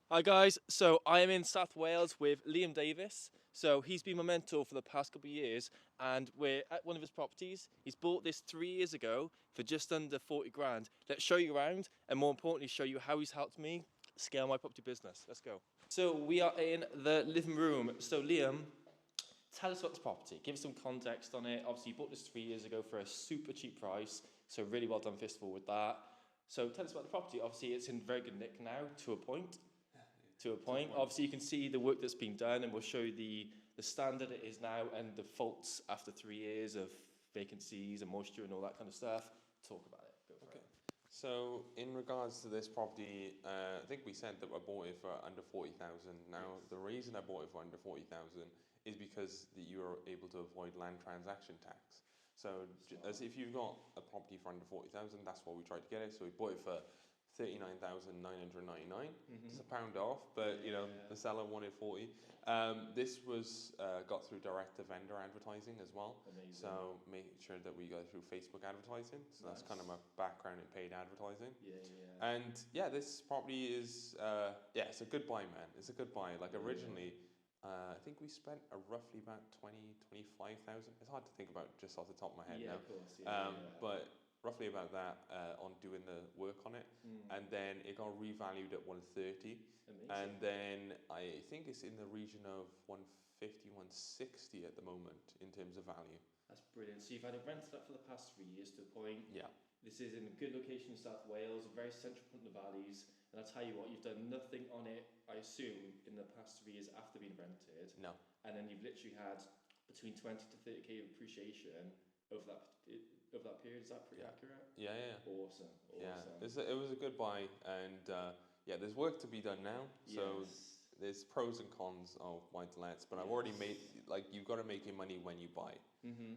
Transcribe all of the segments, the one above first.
Hi guys, so I am in South Wales with Liam Davies. So he's been my mentor for the past couple of years, and we're at one of his properties. He's bought this 3 years ago for just under 40 grand. Let's show you around, and more importantly, show you how he's helped me scale my property business. Let's go. So we are in the living room. So Liam, tell us about this property. Give us some context on it. Obviously, you bought this 3 years ago for a super cheap price, so really well done, first of all, with that. So tell us about the property. Obviously, it's in very good nick now, to a point Obviously, you can see the work that's been done, and we'll show you the standard it is now and the faults after 3 years of vacancies and moisture and all that kind of stuff. Talk about it. Go for Okay. it. So in regards to this property, I think we said that I bought it for under 40,000. Now, Yes. the reason I bought it for under 40,000 is because you are able to avoid land transaction tax. So as if you've got a property for under 40,000, that's why we tried to get it. So we bought it for 39,999, just a pound off, but Yeah. the seller wanted 40. This was got through direct to vendor advertising as well. Amazing. So make sure that we go through Facebook advertising. So that's kind of my Nice. background in paid advertising. Yeah, yeah. And yeah, this property is yeah, it's a good buy, man. It's a good buy. Like originally, I think we spent roughly about 25,000. It's hard to think about just off the top of my head Yeah, now. of course. Yeah, But roughly about that on doing the work on it, and then it got revalued at 130, and Amazing. then I think it's in the region of 150, 160 at the moment in terms of value. That's brilliant. So you've had it rented up for the past 3 years to a point. Yeah. This is in a good location in South Wales, a very central point in the valleys. And I'll tell you what, you've done nothing on it, I assume, in the past 3 years after being rented. No. And then you've literally had between 20 to 30k of appreciation over that period. Is that pretty Yeah. accurate? Yeah. Yeah. Awesome, Yeah. awesome. It was a good buy, and yeah, there's work to be done now. So Yes. there's pros and cons of buy to lets, but I've already made, like, you've got to make your money when you buy.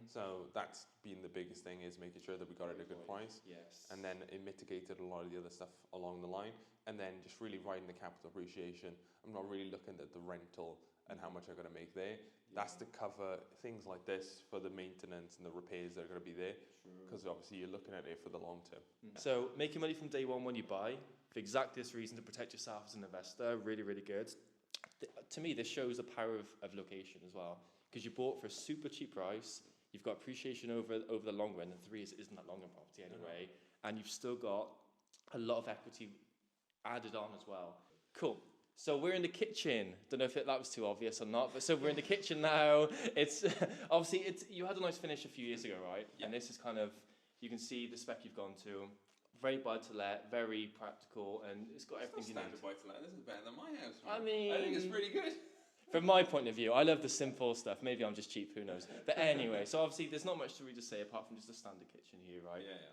So that's been the biggest thing, is making sure that we got it at a good price, Yes. and then it mitigated a lot of the other stuff along the line, and then just really riding the capital appreciation. I'm not really looking at the rental and how much I'm going to make there. That's to cover things like this for the maintenance and the repairs that are going to be there, because obviously you're looking at it for the long term. So making money from day one when you buy, for exactly this reason, to protect yourself as an investor, really, really good. To me, this shows the power of location as well, because you bought for a super cheap price. You've got appreciation over the long run, and 3 years isn't that long in property anyway, and you've still got a lot of equity added on as well. Cool. So we're in the kitchen. Don't know if that was too obvious or not, but so we're in the kitchen now. It's obviously you had a nice finish a few years ago, right? Yeah. And this is kind of, you can see the spec you've gone to. Very buy to let, very practical, and it's got everything you need. buy to let. This is better than my house. I mean, I think it's pretty good. from my point of view, I love the simple stuff. Maybe I'm just cheap, who knows? But anyway, so obviously there's not much to really say apart from just a standard kitchen here, right? Yeah, yeah.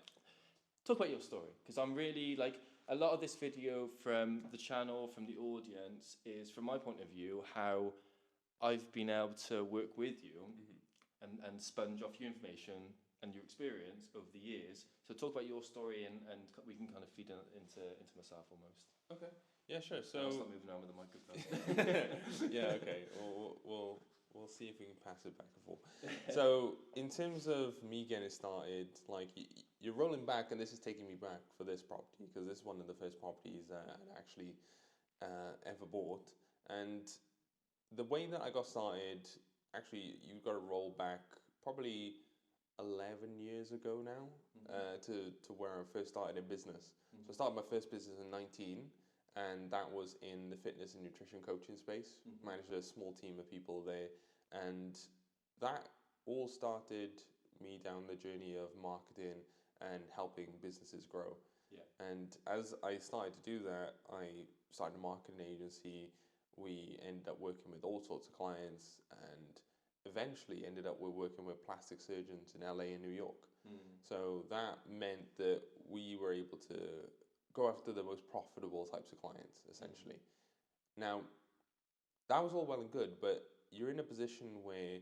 Talk about your story, because I'm really like, a lot of this video from the channel, from the audience, is from my point of view how I've been able to work with you and sponge off your information and your experience over the years. So talk about your story, and we can kind of feed into myself almost. Okay. Yeah, sure. I'll So start moving around with the microphone. yeah, okay. We'll see if we can pass it back and forth. So in terms of me getting started, like you're rolling back, and this is taking me back for this property, because this is one of the first properties that I actually ever bought. And the way that I got started, actually, you've got to roll back probably 11 years ago now, to where I first started in business. So I started my first business in 19, and that was in the fitness and nutrition coaching space. Managed a small team of people there, and that all started me down the journey of marketing and helping businesses grow. Yeah. And as I started to do that, I started a marketing agency. We ended up working with all sorts of clients, and eventually ended up working with plastic surgeons in LA and New York. So that meant that we were able to go after the most profitable types of clients, essentially. Now, that was all well and good, but you're in a position where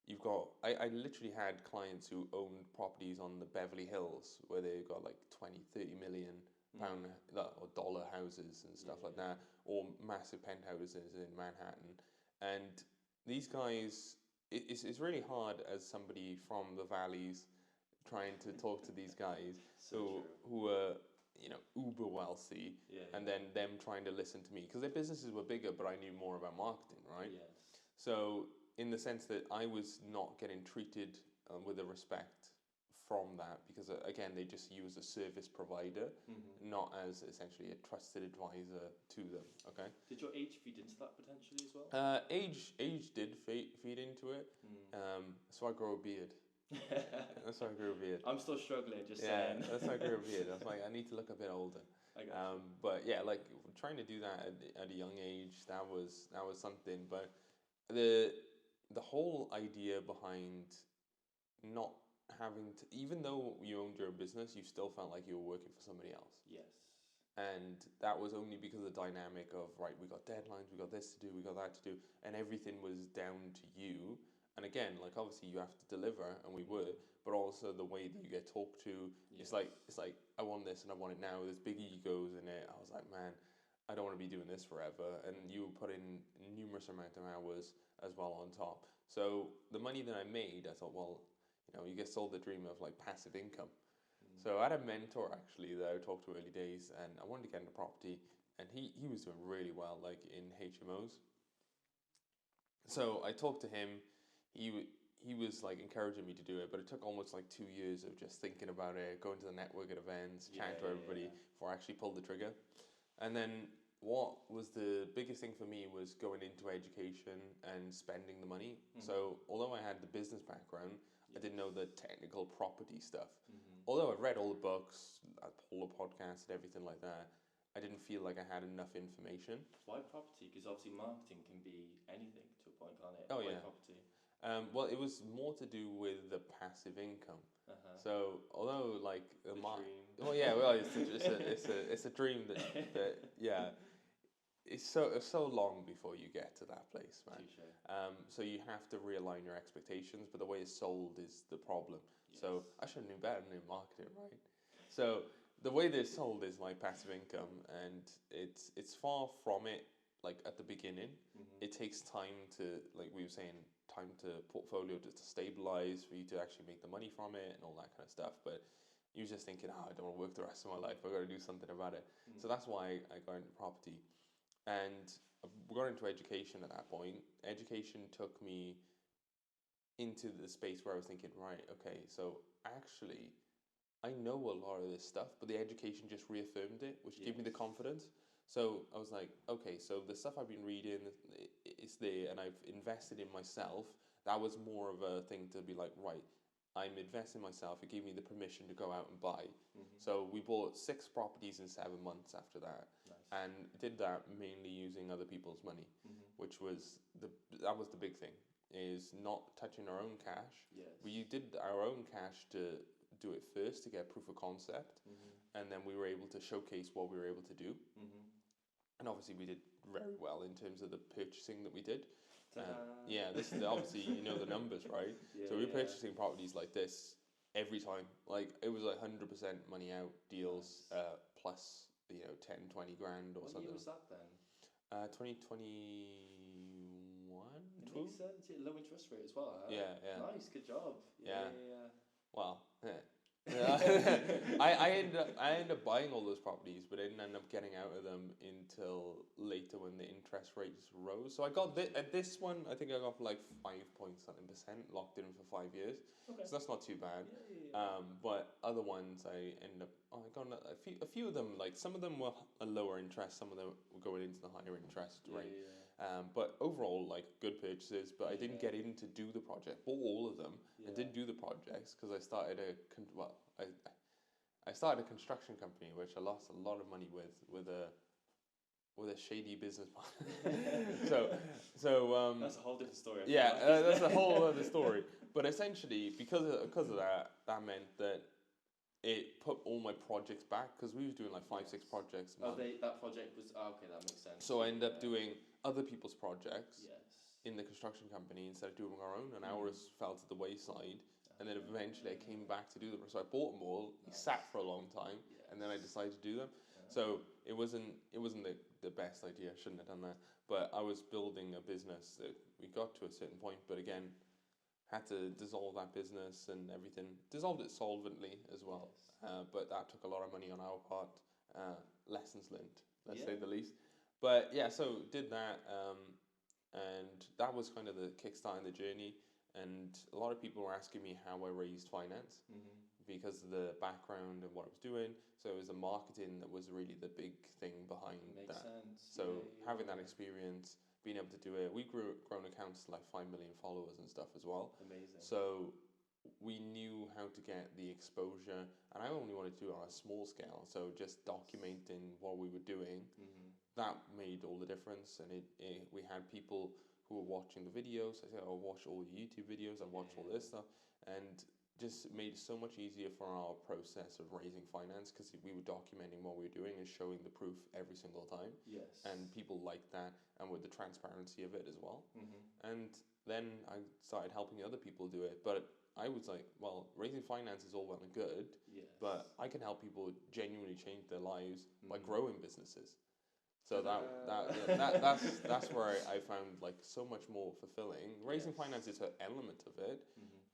you've got, I literally had clients who owned properties on the Beverly Hills where they got like 20, 30 million pound or dollar houses and stuff like that, or massive penthouses in Manhattan. And these guys, it's really hard as somebody from the valleys trying to talk to these guys So who are, uber wealthy, Yeah. and then them trying to listen to me because their businesses were bigger, but I knew more about marketing, right? Yes. So in the sense that I was not getting treated with a respect from that because again they just use a service provider, not as essentially a trusted advisor to them. Okay. Did your age feed into that potentially as well? Age did feed into it. So I grow a beard. That's why I grew a beard. I'm still struggling, just Yeah, saying. that's why I grew a beard. I was like, I need to look a bit older. I got you. But yeah, like trying to do that at a young age, that was something. But the whole idea behind not having to, even though you owned your own business, you still felt like you were working for somebody else. Yes. And that was only because of the dynamic of, right, we got deadlines, we got this to do, we got that to do, and everything was down to you. And again, like obviously you have to deliver, and we were, but also the way that you get talked to, Yes. it's like I want this and I want it now. There's big egos in it. I was like, man, I don't want to be doing this forever. And you put in numerous amount of hours as well on top. So the money that I made, I thought, well, you get sold the dream of like passive income. So I had a mentor actually that I talked to early days, and I wanted to get into property, and he was doing really well, like in HMOs. So I talked to him. He was like encouraging me to do it, but it took almost like 2 years of just thinking about it, going to the networking events, chatting to everybody before I actually pulled the trigger. And then what was the biggest thing for me was going into education and spending the money. So although I had the business background, I didn't know the technical property stuff. Although I've read all the books, all the podcasts and everything like that, I didn't feel like I had enough information. Why property? Because obviously marketing can be anything to a point, can't it? Oh, Why yeah. property? Well, it was more to do with the passive income. So although like The dream. well, yeah, well, it's a dream that yeah, it's so long before you get to that place, man. Touche. So you have to realign your expectations, but the way it's sold is the problem. Yes. So I should have known better than marketing, right? So the way they're sold is like passive income, and it's far from it. Like at the beginning, it takes time to, like we were saying, time to portfolio to stabilize for you to actually make the money from it and all that kind of stuff. But you're just thinking, I don't want to work the rest of my life. I've got to do something about it. So that's why I got into property. And we got into education at that point. Education took me into the space where I was thinking, right, okay, so actually, I know a lot of this stuff, but the education just reaffirmed it, which gave me the confidence. So I was like, okay, so the stuff I've been reading is there, and I've invested in myself. That was more of a thing to be like, right, I'm investing in myself. It gave me the permission to go out and buy. So we bought 6 properties in 7 months after that. Nice. And did that mainly using other people's money, which was that was the big thing, is not touching our own cash. Yes. We did our own cash to do it first to get proof of concept, and then we were able to showcase what we were able to do. And obviously we did very well in terms of the purchasing that we did. Yeah, this is obviously the numbers, right? So we were purchasing properties like this every time. Like it was like 100% money out deals, plus 10, 20 grand or What something. year was that then? 2021. It makes sense. Yeah, low interest rate as well. Huh? Yeah, yeah. Nice, good job. Yeah. Yeah. Well, I ended up buying all those properties, but I didn't end up getting out of them until later when the interest rates rose. So I got at this one, I think I got like 5.something% locked in for 5 years. Okay. So that's not too bad. Yeah. But other ones I ended up I got a few of them, like some of them were a lower interest, some of them were going into the higher interest rate. But overall, like good purchases. But I didn't get in to do the project. Bought all of them and didn't do the projects because I started I started a construction company, which I lost a lot of money with a shady business partner. so that's a whole different story. That's a whole other story. But essentially, because of that, that meant that it put all my projects back because we were doing like 5-6 projects a month. That project was okay. That makes sense. So I ended up doing other people's projects Yes. in the construction company instead of doing our own, and ours fell to the wayside. And then eventually I came back to do them. So I bought them all. Nice. Sat for a long time, and then I decided to do them. So it wasn't the best idea. I shouldn't have done that. But I was building a business that we got to a certain point, but again, had to dissolve that business and everything. Dissolved it solvently as well. Yes. But that took a lot of money on our part. lessons learned, let's Yeah. say the least. But yeah, so did that, and that was kind of the kickstart in the journey. And a lot of people were asking me how I raised finance because of the background and what I was doing. So it was the marketing that was really the big thing behind Makes that. sense. So Yeah, having that experience, being able to do it, we grown accounts to like 5 million followers and stuff as well. Amazing. So we knew how to get the exposure, and I only wanted to do it on a small scale. So just documenting what we were doing, that made all the difference. And we had people who were watching the videos. I said, I'll watch all the YouTube videos, I'll watch all this stuff, and just made it so much easier for our process of raising finance because we were documenting what we were doing and showing the proof every single time. Yes. And people liked that, and with the transparency of it as well. And then I started helping other people do it. But I was like, well, raising finance is all well and good, Yes. but I can help people genuinely change their lives by growing businesses. So that's where I found like so much more fulfilling. Raising finance is an element of it,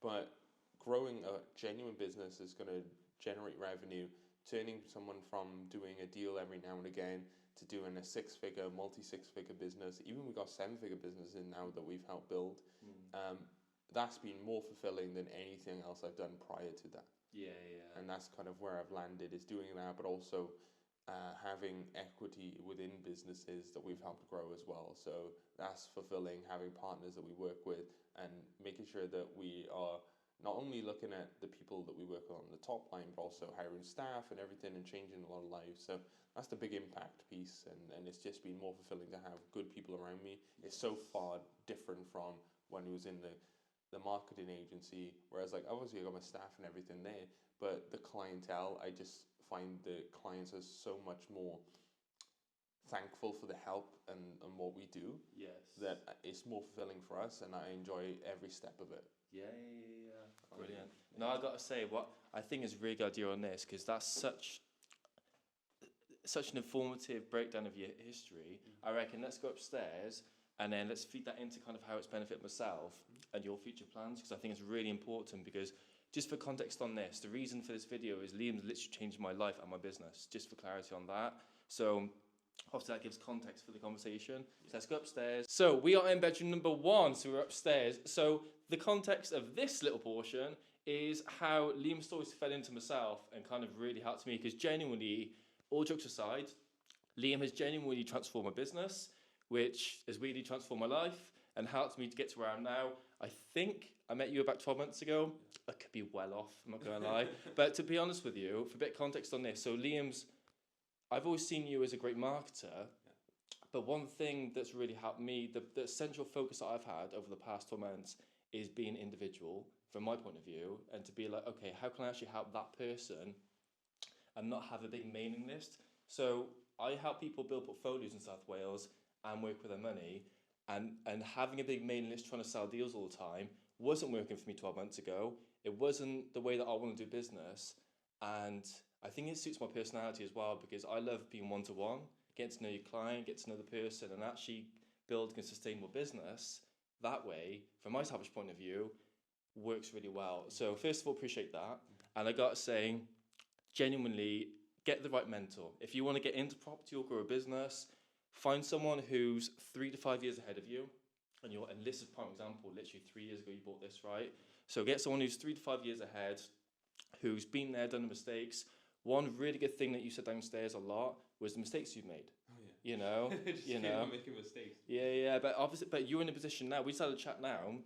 but growing a genuine business is going to generate revenue. Turning someone from doing a deal every now and again to doing a six-figure, multi-six-figure business, even we got seven-figure business in now that we've helped build. That's been more fulfilling than anything else I've done prior to that. Yeah. And that's kind of where I've landed, is doing that, but also having equity within businesses that we've helped grow as well. So that's fulfilling, having partners that we work with and making sure that we are not only looking at the people that we work with on the top line, but also hiring staff and everything and changing a lot of lives. So that's the big impact piece, and it's just been more fulfilling to have good people around me. It's so far different from when it was in the marketing agency, whereas like obviously I got my staff and everything there, but the clientele, I just find the clients are so much more thankful for the help and what we do. Yes. That it's more fulfilling for us, and I enjoy every step of it. Yeah. Brilliant. No, I got to say, what I think is a really good idea on this, because that's such an informative breakdown of your history. I reckon let's go upstairs and then let's feed that into kind of how it's benefited myself and your future plans, because I think it's really important. Because just for context on this, the reason for this video is Liam's literally changed my life and my business, just for clarity on that. So obviously that gives context for the conversation. So let's go upstairs. So we are in bedroom number 1, so we're upstairs. So the context of this little portion is how Liam's stories fed into myself and kind of really helped me, because genuinely, all jokes aside, Liam has genuinely transformed my business, which has really transformed my life and helped me to get to where I am now. I think I met you about 12 months ago. I could be well off, I'm not going to lie. But to be honest with you, for a bit of context on this, so I've always seen you as a great marketer, but one thing that's really helped me, the essential focus that I've had over the past 12 months is being individual from my point of view, and to be like, okay, how can I actually help that person and not have a big mailing list? So I help people build portfolios in South Wales and work with their money, and having a big mailing list trying to sell deals all the time wasn't working for me 12 months ago. It wasn't the way that I want to do business, and I think it suits my personality as well, because I love being one-to-one, getting to know your client, get to know the person, and actually building a sustainable business that way, from my selfish point of view, works really well. So first of all, appreciate that. And I got to say, genuinely, get the right mentor. If you want to get into property or grow a business, find someone who's 3 to 5 years ahead of you. And this is a prime example, literally 3 years ago you bought this, right? So get someone who's 3 to 5 years ahead, who's been there, done the mistakes. One really good thing that you said downstairs a lot was the mistakes you've made. Oh yeah. You know, Just you keep know. on making mistakes. Yeah. But obviously, but you're in a position now. We just had a chat now,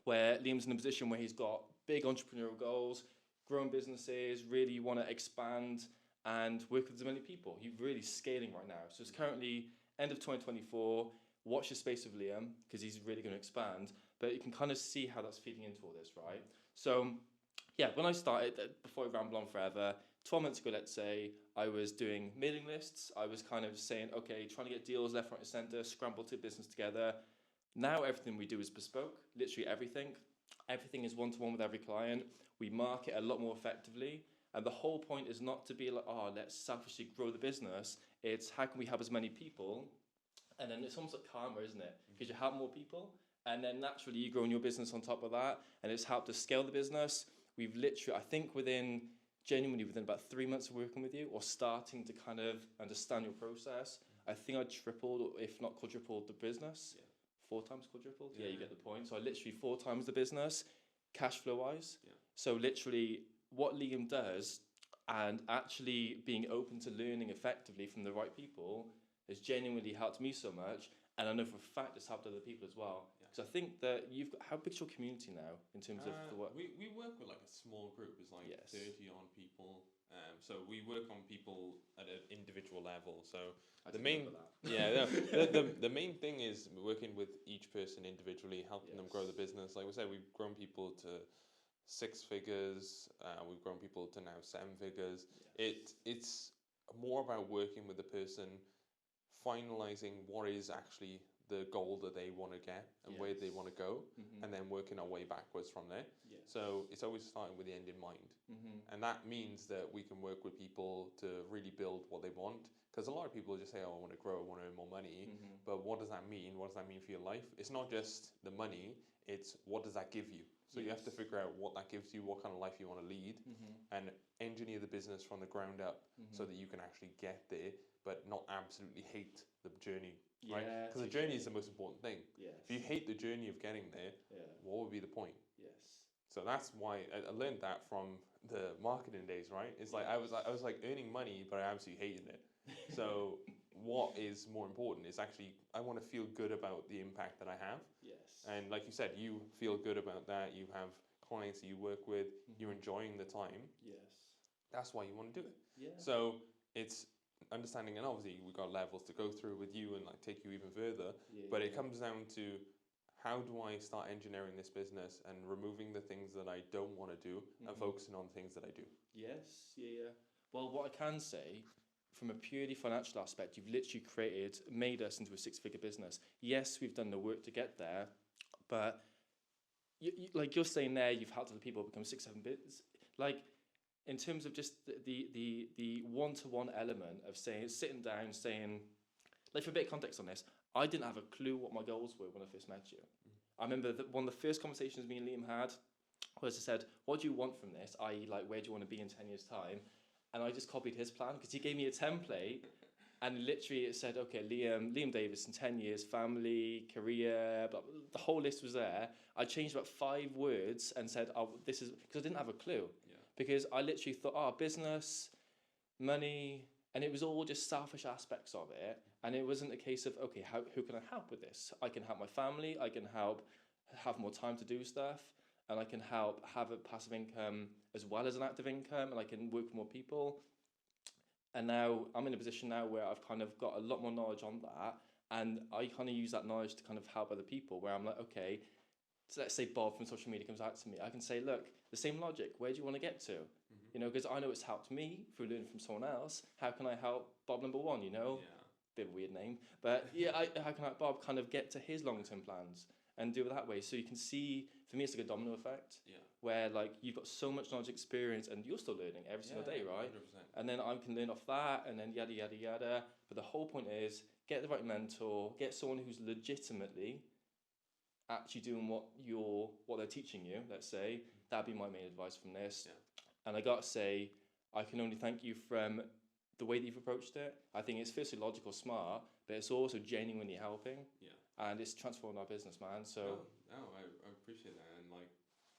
where Liam's in a position where he's got big entrepreneurial goals, growing businesses, really want to expand and work with as many people. He's really scaling right now. So it's currently end of 2024. Watch the space of Liam, because he's really going to expand. But you can kind of see how that's feeding into all this, right? So yeah, when I started, before I ramble on forever, 12 months ago, let's say, I was doing mailing lists. I was kind of saying, okay, trying to get deals left, right, and center, scramble to business together. Now everything we do is bespoke, literally everything. Everything is one-to-one with every client. We market a lot more effectively. And the whole point is not to be like, oh, let's selfishly grow the business. It's how can we help as many people? And then it's almost like karma, isn't it? Because you help more people, and then naturally you grow in your business on top of that, and it's helped us scale the business. We've literally, I think within genuinely within about 3 months of working with you or starting to kind of understand your process, I think I tripled, or if not quadrupled, the business. Yeah. 4 times quadrupled? Yeah, Yeah. you get the point. So I literally 4 times the business, cash flow wise. Yeah. So literally what Liam does and actually being open to learning effectively from the right people has genuinely helped me so much. And I know for a fact it's helped other people as well. Yeah. Because I think that you've got, how big's your community now in terms of the work? We work with like a small group. It's like Yes. 30 on people. So we work on people at an individual level. So I the didn't main, know that. yeah, the main thing is working with each person individually, helping them grow the business. Like we said, we've grown people to 6 figures. We've grown people to now 7 figures. Yes. It's more about working with the person, finalizing what is actually the goal that they want to get and where they want to go, and then working our way backwards from there. Yes. So it's always starting with the end in mind. And that means that we can work with people to really build what they want. Because a lot of people just say, oh, I want to grow, I want to earn more money. But what does that mean? What does that mean for your life? It's not just the money, it's what does that give you? So you have to figure out what that gives you, what kind of life you want to lead, and engineer the business from the ground up so that you can actually get there, but not absolutely hate the journey. Right? Because the journey is the most important thing. Yes. If you hate the journey of getting there, what would be the point? Yes. So that's why I learned that from the marketing days, right? It's like I was like earning money, but I absolutely hated it. So what is more important is actually I want to feel good about the impact that I have. Yes. And like you said, you feel good about that. You have clients that you work with. You're enjoying the time. Yes. That's why you want to do it. Yeah. So it's understanding, and obviously we've got levels to go through with you and like take you even further. But it comes down to how do I start engineering this business and removing the things that I don't want to do and focusing on things that I do. Yes. Yeah. Well, what I can say, from a purely financial aspect, you've literally made us into a 6-figure business. Yes, we've done the work to get there, but like you're saying there, you've helped other people become 6-7 bits. Like in terms of just the one-to-one element of sitting down, saying, like for a bit of context on this, I didn't have a clue what my goals were when I first met you. I remember that one of the first conversations me and Liam had was I said, what do you want from this? I.e., like, where do you want to be in 10 years' time? And I just copied his plan because he gave me a template and literally it said, okay, Liam Davies in 10 years, family, career, blah, blah, the whole list was there. I changed about 5 words and said, oh, this is, because I didn't have a clue. Yeah. Because I literally thought, oh, business, money, and it was all just selfish aspects of it. And it wasn't a case of, okay, who can I help with this? I can help my family, I can help have more time to do stuff, and I can help have a passive income as well as an active income, and I can work with more people. And now I'm in a position now where I've kind of got a lot more knowledge on that, and I kind of use that knowledge to kind of help other people, where I'm like, okay, so let's say Bob from social media comes out to me, I can say, look, the same logic, where do you want to get to? You know, because I know it's helped me through learning from someone else. How can I help Bob number 1, you know? Yeah. Bit of a weird name, but yeah, how can I help Bob kind of get to his long-term plans and do it that way? So you can see, for me, it's like a domino effect, where like you've got so much knowledge, experience, and you're still learning every single day, right? 100%. And then I can learn off that, and then yada yada yada. But the whole point is get the right mentor, get someone who's legitimately actually doing what they're teaching you. Let's say that'd be my main advice from this. And I gotta say, I can only thank you from the way that you've approached it. I think it's firstly logical, smart, but it's also genuinely helping. And it's transformed our business, man. So I appreciate that, and like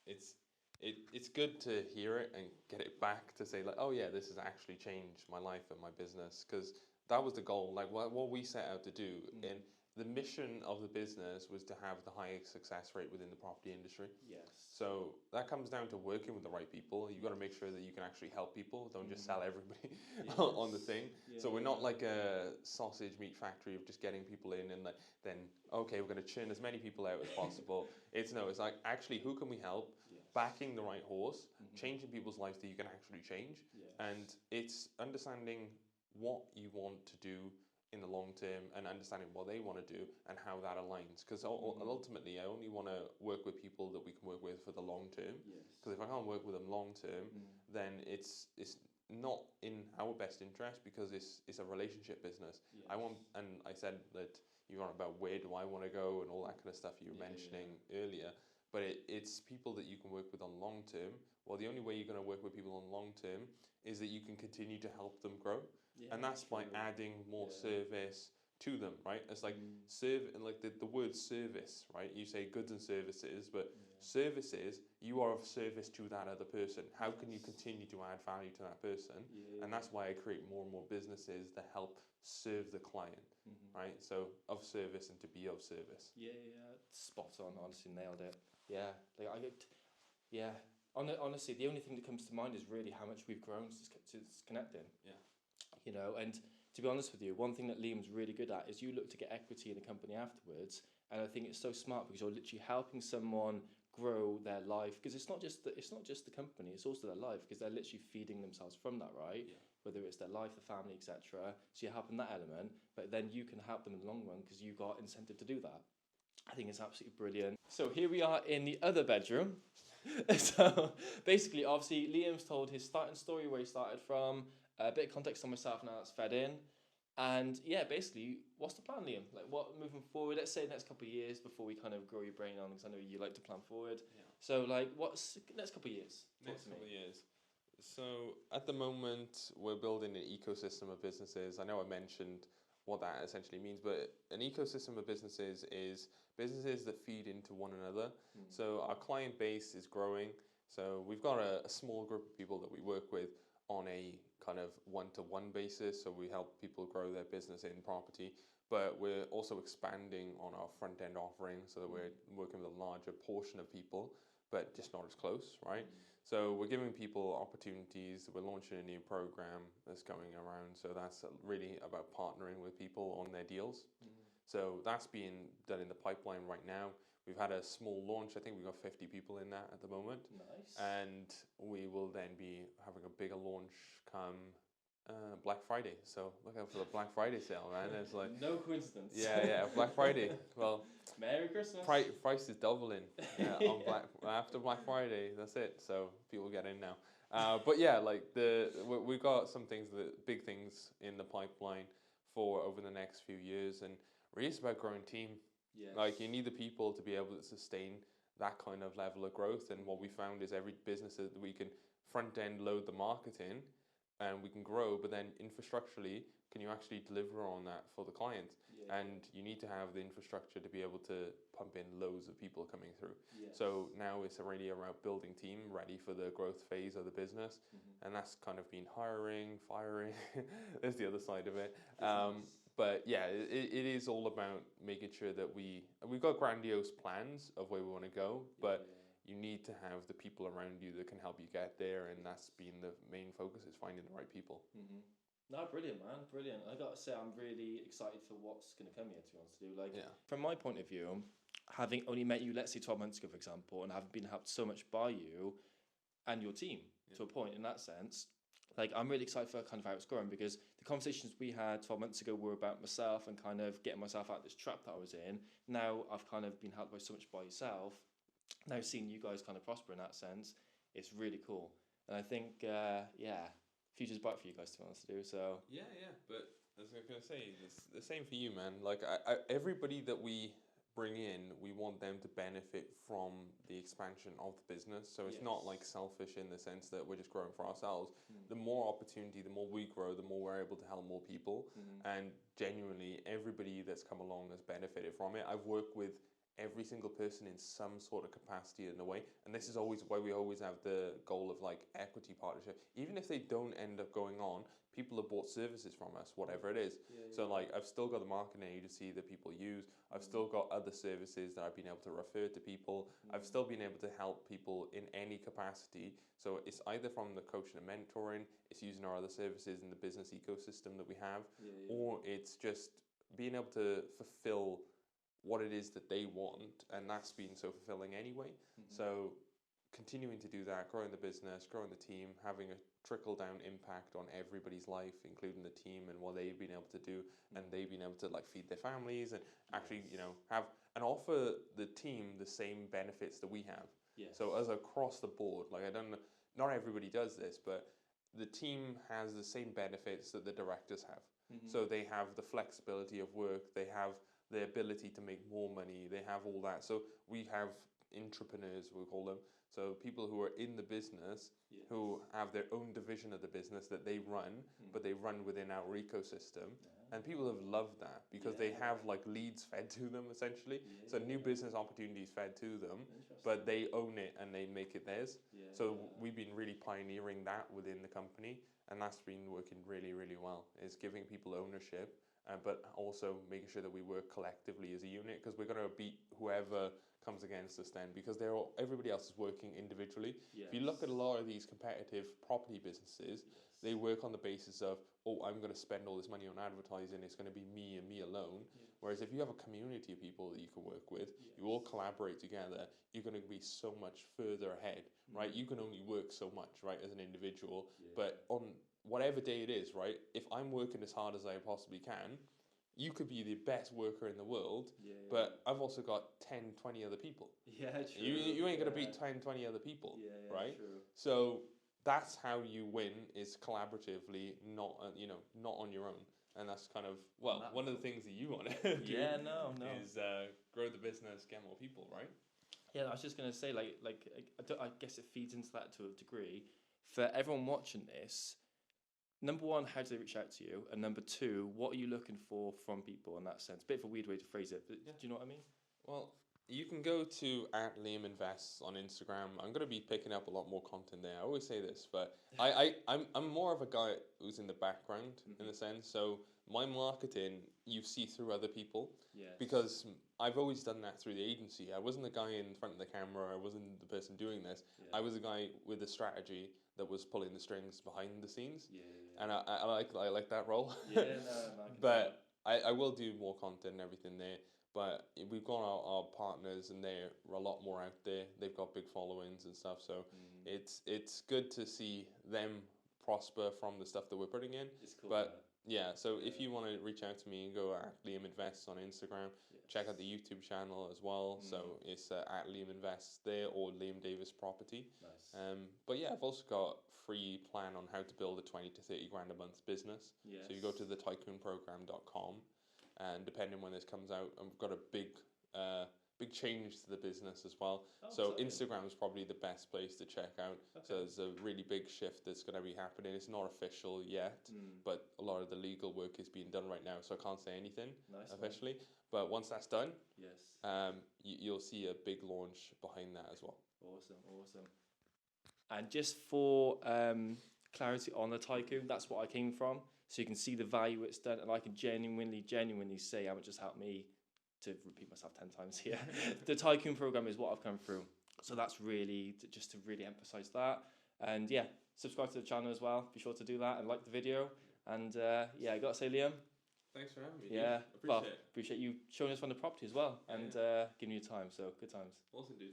it's good to hear it and get it back to say like, oh yeah, this has actually changed my life and my business, because that was the goal. Like what we set out to do, and the mission of the business was to have the highest success rate within the property industry. Yes. So that comes down to working with the right people. You've got to make sure that you can actually help people. Don't just sell everybody on the thing. So we're not like a sausage meat factory of just getting people in and like, then, okay, we're going to churn as many people out as possible. It's like, actually, who can we help? Backing the right horse, changing people's lives that you can actually change. And it's understanding what you want to do in the long term and understanding what they want to do and how that aligns, because ultimately I only want to work with people that we can work with for the long term, because if I can't work with them long term, then it's not in our best interest, because it's a relationship business. I want, and I said that you're on about where do I want to go and all that kind of stuff you were mentioning earlier, but it's people that you can work with on long term. Well, the only way you're going to work with people on long term is that you can continue to help them grow, and that's by adding more service to them, right? It's like like the word service, right? You say goods and services, but services, you are of service to that other person. How can you continue to add value to that person? And that's why I create more and more businesses that help serve the client, right? So of service and to be of service. Spot on. Honestly, nailed it. Yeah, like yeah. Honestly, the only thing that comes to mind is really how much we've grown since connecting. You know, and to be honest with you, one thing that Liam's really good at is you look to get equity in the company afterwards, and I think it's so smart because you're literally helping someone grow their life, because it's not just the company, it's also their life, because they're literally feeding themselves from that, right? Whether it's their life, the family, etc. So you're helping that element, but then you can help them in the long run because you've got incentive to do that. I think it's absolutely brilliant. So here we are in the other bedroom. So basically, obviously, Liam's told his starting story, where he started from, a bit of context on myself now that's fed in. And yeah, basically, what's the plan, Liam? Like, what moving forward? Let's say the next couple of years before we kind of grow your brain on, because I know you like to plan forward. So, like, what's the next couple of years? Next couple of years. So at the moment, we're building an ecosystem of businesses. I know I mentioned what that essentially means, but an ecosystem of businesses is businesses that feed into one another. So our client base is growing. So we've got a small group of people that we work with on a kind of one-to-one basis. So we help people grow their business in property, but we're also expanding on our front-end offering so that we're working with a larger portion of people, but just not as close, right? So we're giving people opportunities. We're launching a new program that's going around. So that's really about partnering with people on their deals. So that's being done in the pipeline right now. We've had a small launch. I think we've got 50 people in that at the moment. Nice. And we will then be having a bigger launch come Black Friday. So look out for the Black Friday sale, man. It's like no coincidence. Yeah, Black Friday. Well, Merry Christmas. Price is doubling on after Black Friday. That's it. So people get in now. But yeah, like we've got some things, big things in the pipeline for over the next few years, and really it's about growing team. Like you need the people to be able to sustain that kind of level of growth. And what we found is every business that we can front end load the marketing and we can grow, but then infrastructurally, can you actually deliver on that for the client? And you need to have the infrastructure to be able to pump in loads of people coming through. So now it's already about building team ready for the growth phase of the business. And that's kind of been hiring, firing. There's the other side of it. But yeah, it is all about making sure that we've got grandiose plans of where we want to go, but you need to have the people around you that can help you get there, and that's been the main focus, is finding the right people. No, brilliant, man, brilliant. I got to say, I'm really excited for what's going to come here, to be honest with you. Like, from my point of view, having only met you, let's say 12 months ago, for example, and having been helped so much by you and your team to a point in that sense, like, I'm really excited for kind of how it's growing, because the conversations we had 12 months ago were about myself and kind of getting myself out of this trap that I was in. Now I've kind of been helped by so much by yourself. Now seeing you guys kind of prosper in that sense, it's really cool. And I think, future's bright for you guys, to be honest with you. So But as I was going to say, it's the same for you, man. Like everybody that we bring in, we want them to benefit from the expansion of the business. So it's not like selfish in the sense that we're just growing for ourselves. The more opportunity, the more we grow, the more we're able to help more people. And genuinely, everybody that's come along has benefited from it. I've worked with every single person in some sort of capacity in a way, and this is always why we always have the goal of like equity partnership. Even if they don't end up going on, people have bought services from us, whatever it is. So like I've still got the marketing agency that people use. I've still got other services that I've been able to refer to people. I've still been able to help people in any capacity. So it's either from the coaching and mentoring, it's using our other services in the business ecosystem that we have, or it's just being able to fulfill what it is that they want, and that's been so fulfilling anyway. So continuing to do that, growing the business, growing the team, having a trickle-down impact on everybody's life, including the team and what they've been able to do, and they've been able to like feed their families and actually, you know, have and offer the team the same benefits that we have. So as across the board, like not everybody does this, but the team has the same benefits that the directors have. So they have the flexibility of work, they have the ability to make more money, they have all that. So we have entrepreneurs, we call them. So people who are in the business, Yes. who have their own division of the business that they run, but they run within our ecosystem. And people have loved that because they have like leads fed to them essentially. So new business opportunities fed to them, but they own it and they make it theirs. So we've been really pioneering that within the company, and that's been working really, really well. Is giving people ownership, but also making sure that we work collectively as a unit, because we're going to beat whoever comes against us then, because everybody else is working individually. If you look at a lot of these competitive property businesses, they work on the basis of, oh, I'm going to spend all this money on advertising, it's going to be me and me alone. Whereas if you have a community of people that you can work with, you all collaborate together, you're going to be so much further ahead, right? You can only work so much, right, as an individual, but on whatever day it is, right, if I'm working as hard as I possibly can, you could be the best worker in the world, but I've also got 10, 20 other people. Yeah, true. You ain't going to beat 10, 20 other people, right? True. So that's how you win, is collaboratively, not not on your own. And that's kind of, well, one of the things that you want to do is grow the business, get more people, right? Yeah, I was just going to say, I guess it feeds into that to a degree. For everyone watching this, number one, how do they reach out to you? And number two, what are you looking for from people in that sense? Bit of a weird way to phrase it, but do you know what I mean? Well, you can go to @LiamInvests on Instagram. I'm going to be picking up a lot more content there. I always say this, but I'm more of a guy who's in the background in a sense. So my marketing, you see through other people, because I've always done that through the agency. I wasn't the guy in front of the camera. I wasn't the person doing this. I was the guy with the strategy that was pulling the strings behind the scenes. And I like that role. But I will do more content and everything there. But we've got our partners, and they're a lot more out there. They've got big followings and stuff. So it's good to see them prosper from the stuff that we're putting in. It's cool. But so if you want to reach out to me, and go @LiamInvests on Instagram. Check out the YouTube channel as well. So it's @LiamInvests there, or Liam Davies Property. Nice. But I've also got free plan on how to build a 20 to 30 grand a month business. So you go to thetycoonprogram.com. And depending when this comes out, I've got a big change to the business as well. So Instagram is probably the best place to check out. So there's a really big shift that's going to be happening. It's not official yet, but a lot of the legal work is being done right now. So I can't say anything officially. But once that's done, you'll see a big launch behind that as well. Awesome. And just for clarity on the Tycoon, that's what I came from. So you can see the value it's done, and I can genuinely say how much has helped me, to repeat myself 10 times here. The Tycoon program is what I've come through. So that's really, just to really emphasize that. And subscribe to the channel as well. Be sure to do that and like the video. And I got to say, Liam. Thanks for having me. Yeah, dude. Appreciate it. Appreciate you showing us around the property as well, and giving you time. So good times. Awesome, dude.